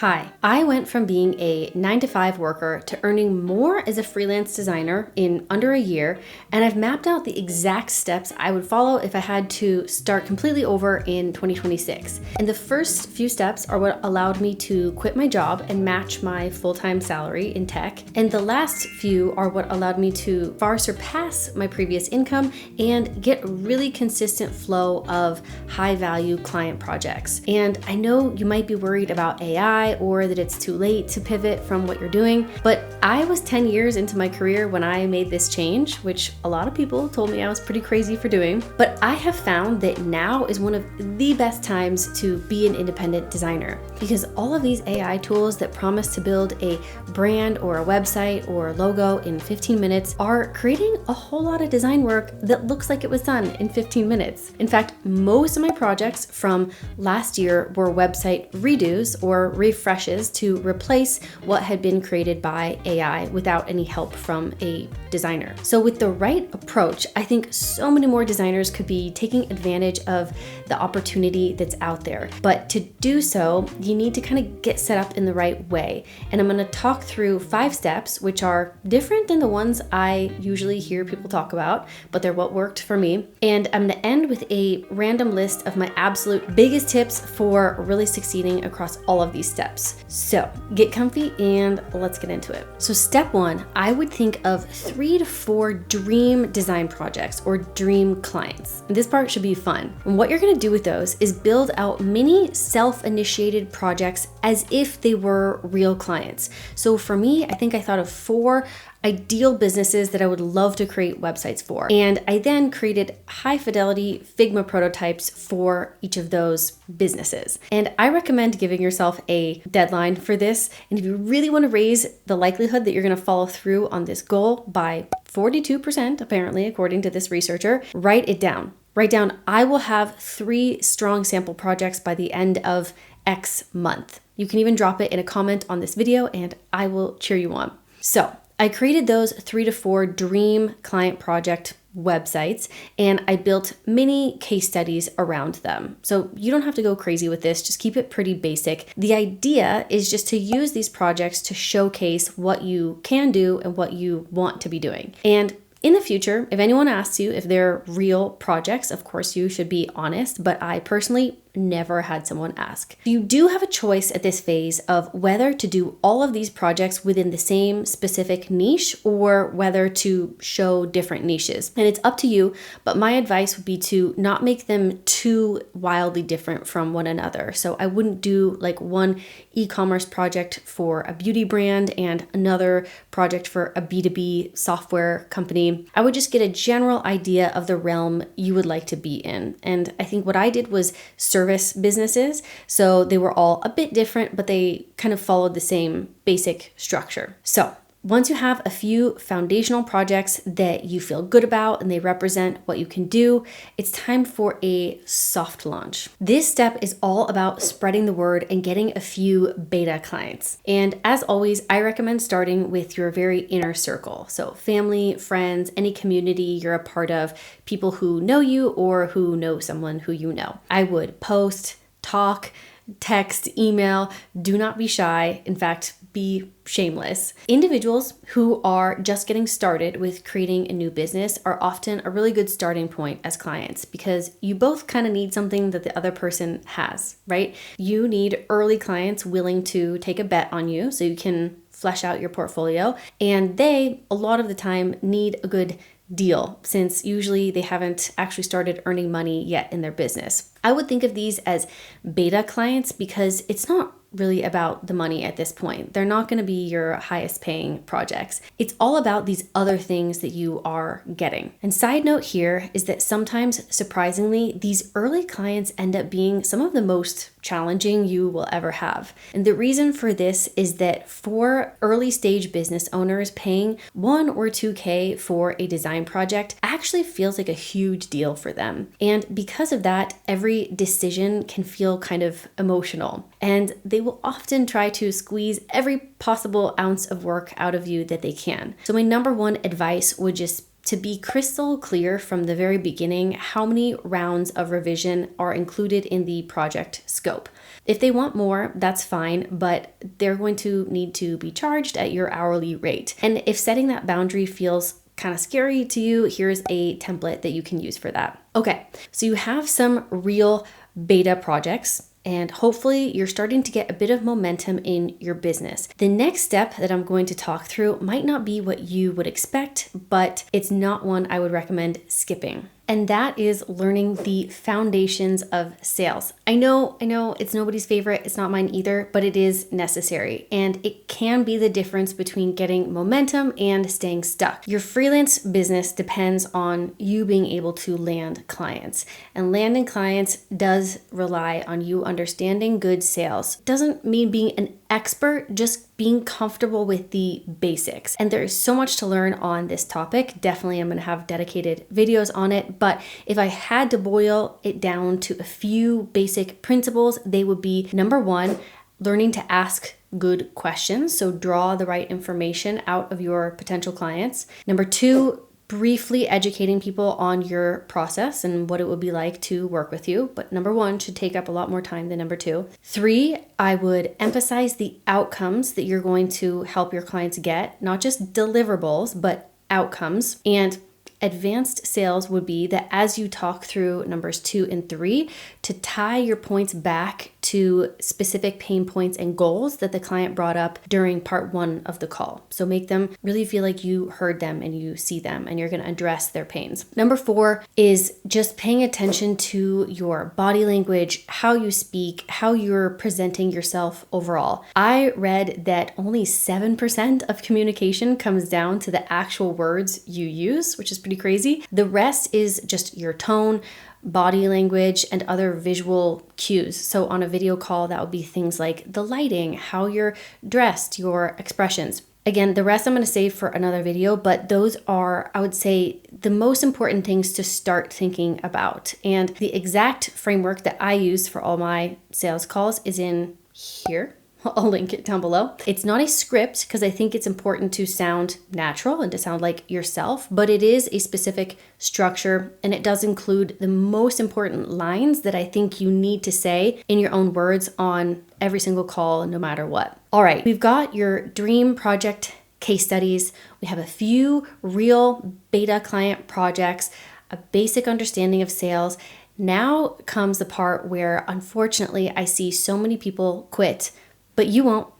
Hi, I went from being a 9 to 5 worker to earning more as a freelance designer in under a year, and I've mapped out the exact steps I would follow if I had to start completely over in 2026. And the first few steps are what allowed me to quit my job and match my full-time salary in tech, and the last few are what allowed me to far surpass my previous income and get a really consistent flow of high-value client projects. And I know you might be worried about AI or that it's too late to pivot from what you're doing. But I was 10 years into my career when I made this change, which a lot of people told me I was pretty crazy for doing. But I have found that now is one of the best times to be an independent designer, because all of these AI tools that promise to build a brand or a website or logo in 15 minutes are creating a whole lot of design work that looks like it was done in 15 minutes. In fact, most of my projects from last year were website redos or refreshes to replace what had been created by AI without any help from a designer. So with the right approach, I think so many more designers could be taking advantage of the opportunity that's out there. But to do so, you need to kind of get set up in the right way. And I'm going to talk through 5 steps, which are different than the ones I usually hear people talk about, but they're what worked for me. And I'm going to end with a random list of my absolute biggest tips for really succeeding across all of these steps. So get comfy and let's get into it. So step 1, I would think of 3 to 4 dream design projects or dream clients. And this part should be fun. And what you're going to do with those is build out mini self-initiated projects as if they were real clients. So for me, I think I thought of 4 ideal businesses that I would love to create websites for. And I then created high fidelity Figma prototypes for each of those businesses. And I recommend giving yourself a deadline for this. And if you really want to raise the likelihood that you're going to follow through on this goal by 42%, apparently, according to this researcher, write it down. Write down, I will have 3 strong sample projects by the end of X month. You can even drop it in a comment on this video and I will cheer you on. So I created those 3 to 4 dream client project websites and I built mini case studies around them. So you don't have to go crazy with this, just keep it pretty basic. The idea is just to use these projects to showcase what you can do and what you want to be doing. And in the future, if anyone asks you if they're real projects, of course you should be honest, but I personally never had someone ask. You do have a choice at this phase of whether to do all of these projects within the same specific niche or whether to show different niches. And it's up to you, but my advice would be to not make them too wildly different from one another. So I wouldn't do like one e-commerce project for a beauty brand and another project for a B2B software company. I would just get a general idea of the realm you would like to be in. And I think what I did was service businesses. So they were all a bit different, but they kind of followed the same basic structure. So once you have a few foundational projects that you feel good about and they represent what you can do, it's time for a soft launch. This step is all about spreading the word and getting a few beta clients. And as always, I recommend starting with your very inner circle. So family, friends, any community you're a part of, people who know you or who know someone who you know. I would post, talk, text, email, do not be shy. In fact, be shameless. Individuals who are just getting started with creating a new business are often a really good starting point as clients because you both kind of need something that the other person has, right? You need early clients willing to take a bet on you so you can flesh out your portfolio. And they, a lot of the time, need a good deal since usually they haven't actually started earning money yet in their business. I would think of these as beta clients because it's not really about the money at this point. They're not going to be your highest paying projects. It's all about these other things that you are getting. And side note here is that sometimes, surprisingly, these early clients end up being some of the most challenging you will ever have. And the reason for this is that for early stage business owners, paying 1 or 2K for a design project actually feels like a huge deal for them. And because of that, every decision can feel kind of emotional. And they will often try to squeeze every possible ounce of work out of you that they can. So my number 1 advice would just to be crystal clear from the very beginning how many rounds of revision are included in the project scope. If they want more, that's fine, but they're going to need to be charged at your hourly rate. And if setting that boundary feels kind of scary to you, here's a template that you can use for that. Okay, so you have some real beta projects, and hopefully you're starting to get a bit of momentum in your business. The next step that I'm going to talk through might not be what you would expect, but it's not one I would recommend skipping. And that is learning the foundations of sales. I know it's nobody's favorite, it's not mine either, but it is necessary. And it can be the difference between getting momentum and staying stuck. Your freelance business depends on you being able to land clients. And landing clients does rely on you understanding good sales. Doesn't mean being an expert, just being comfortable with the basics. And there's so much to learn on this topic. Definitely, I'm going to have dedicated videos on it. But if I had to boil it down to a few basic principles, they would be: number one, learning to ask good questions. So draw the right information out of your potential clients. Number two, briefly educating people on your process and what it would be like to work with you. But number one should take up a lot more time than number two. Three, I would emphasize the outcomes that you're going to help your clients get, not just deliverables, but outcomes. And advanced sales would be that as you talk through numbers 2 and 3, to tie your points back to specific pain points and goals that the client brought up during part 1 of the call. So make them really feel like you heard them and you see them and you're going to address their pains. Number 4 is just paying attention to your body language, how you speak, how you're presenting yourself overall. I read that only 7% of communication comes down to the actual words you use, which is pretty crazy. The rest is just your tone, body language, and other visual cues. So on a video call, that would be things like the lighting, how you're dressed, your expressions. Again, the rest I'm going to save for another video, but those are, I would say, the most important things to start thinking about. And the exact framework that I use for all my sales calls is in here. I'll link it down below. It's not a script because I think it's important to sound natural and to sound like yourself, but it is a specific structure and it does include the most important lines that I think you need to say in your own words on every single call, no matter what. All right, we've got your dream project case studies. We have a few real beta client projects, a basic understanding of sales. Now comes the part where unfortunately I see so many people quit. But you won't.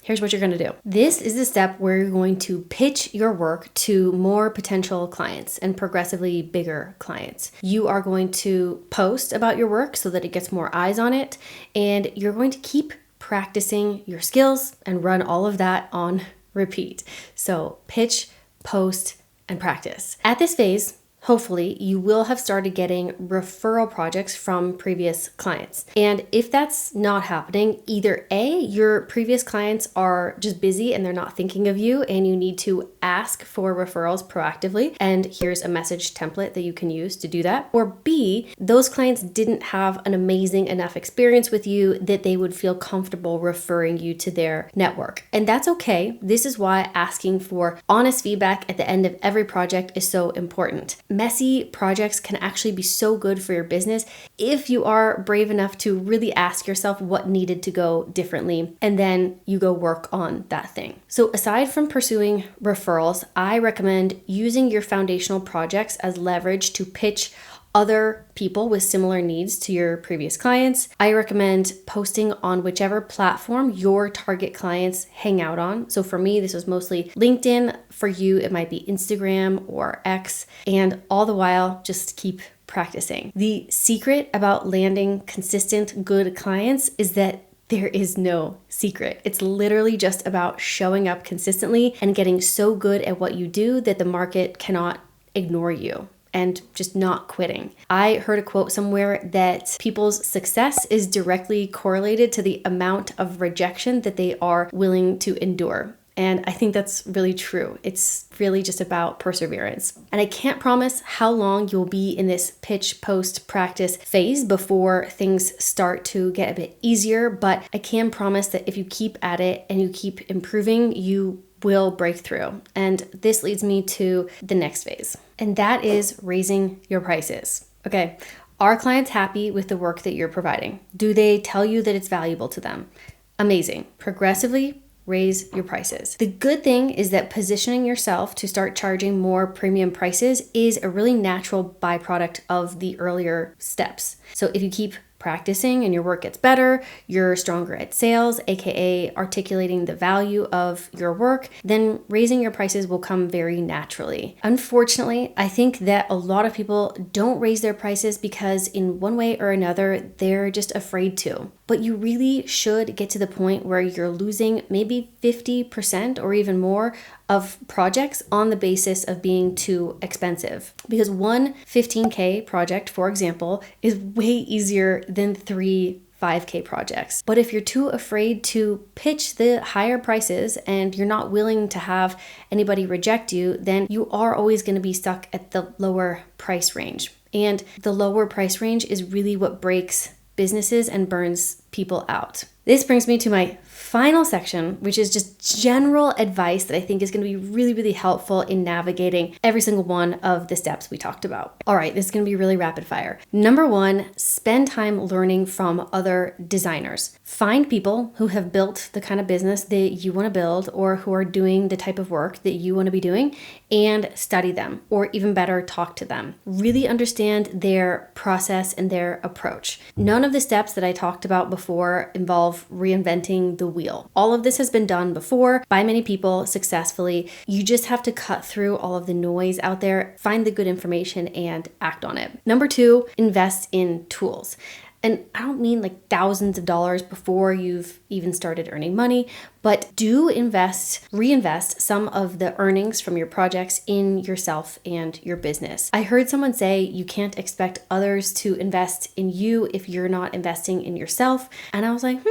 Here's what you're going to do. This is the step where you're going to pitch your work to more potential clients and progressively bigger clients. You are going to post about your work so that it gets more eyes on it, and you're going to keep practicing your skills and run all of that on repeat. So pitch, post, and practice. At this phase, hopefully, you will have started getting referral projects from previous clients. And if that's not happening, either A, your previous clients are just busy and they're not thinking of you and you need to ask for referrals proactively. And here's a message template that you can use to do that. Or B, those clients didn't have an amazing enough experience with you that they would feel comfortable referring you to their network. And that's okay. This is why asking for honest feedback at the end of every project is so important. Messy projects can actually be so good for your business if you are brave enough to really ask yourself what needed to go differently, and then you go work on that thing. So aside from pursuing referrals, I recommend using your foundational projects as leverage to pitch other people with similar needs to your previous clients. I recommend posting on whichever platform your target clients hang out on. So for me, this was mostly LinkedIn. For you, it might be Instagram or X. And all the while, just keep practicing. The secret about landing consistent, good clients is that there is no secret. It's literally just about showing up consistently and getting so good at what you do that the market cannot ignore you. And just not quitting. I heard a quote somewhere that people's success is directly correlated to the amount of rejection that they are willing to endure. And I think that's really true. It's really just about perseverance. And I can't promise how long you'll be in this pitch, post, practice phase before things start to get a bit easier. But I can promise that if you keep at it and you keep improving, you will break through. And this leads me to the next phase, and that is raising your prices. Okay, are clients happy with the work that you're providing? Do they tell you that it's valuable to them? Amazing. Progressively raise your prices. The good thing is that positioning yourself to start charging more premium prices is a really natural byproduct of the earlier steps. So if you keep practicing and your work gets better, you're stronger at sales, aka articulating the value of your work, then raising your prices will come very naturally. Unfortunately, I think that a lot of people don't raise their prices because in one way or another, they're just afraid to. But you really should get to the point where you're losing maybe 50% or even more of projects on the basis of being too expensive. Because one 15K project, for example, is way easier than 3 5K projects. But if you're too afraid to pitch the higher prices and you're not willing to have anybody reject you, then you are always going to be stuck at the lower price range. And the lower price range is really what breaks businesses and burns people out. This brings me to my final section, which is just general advice that I think is going to be really, really helpful in navigating every single one of the steps we talked about. All right, this is going to be really rapid fire. Number one, spend time learning from other designers. Find people who have built the kind of business that you want to build or who are doing the type of work that you want to be doing and study them, or even better, talk to them. Really understand their process and their approach. None of the steps that I talked about before involve reinventing the wheel. All of this has been done before by many people successfully. You just have to cut through all of the noise out there, find the good information, and act on it. Number two, invest in tools. And I don't mean like thousands of dollars before you've even started earning money, but do reinvest some of the earnings from your projects in yourself and your business. I heard someone say you can't expect others to invest in you if you're not investing in yourself. And I was like,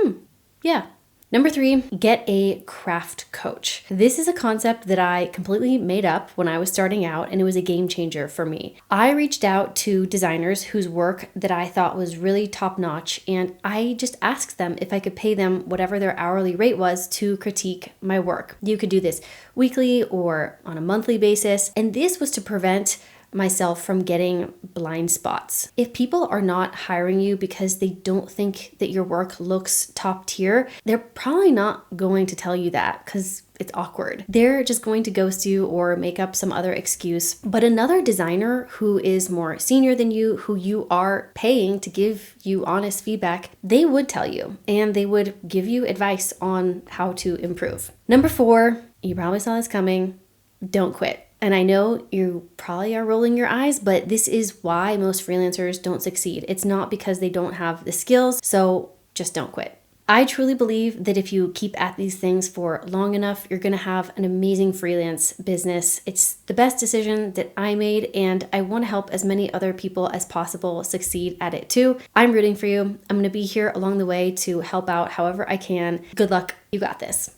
yeah. Number three, get a craft coach. This is a concept that I completely made up when I was starting out, and it was a game changer for me. I reached out to designers whose work that I thought was really top notch, and I just asked them if I could pay them whatever their hourly rate was to critique my work. You could do this weekly or on a monthly basis, and this was to prevent myself from getting blind spots. If people are not hiring you because they don't think that your work looks top tier, they're probably not going to tell you that because it's awkward. They're just going to ghost you or make up some other excuse. But another designer who is more senior than you, who you are paying to give you honest feedback, they would tell you and they would give you advice on how to improve. Number four, you probably saw this coming, don't quit. And I know you probably are rolling your eyes, but this is why most freelancers don't succeed. It's not because they don't have the skills, so just don't quit. I truly believe that if you keep at these things for long enough, you're going to have an amazing freelance business. It's the best decision that I made, and I want to help as many other people as possible succeed at it too. I'm rooting for you. I'm going to be here along the way to help out however I can. Good luck. You got this.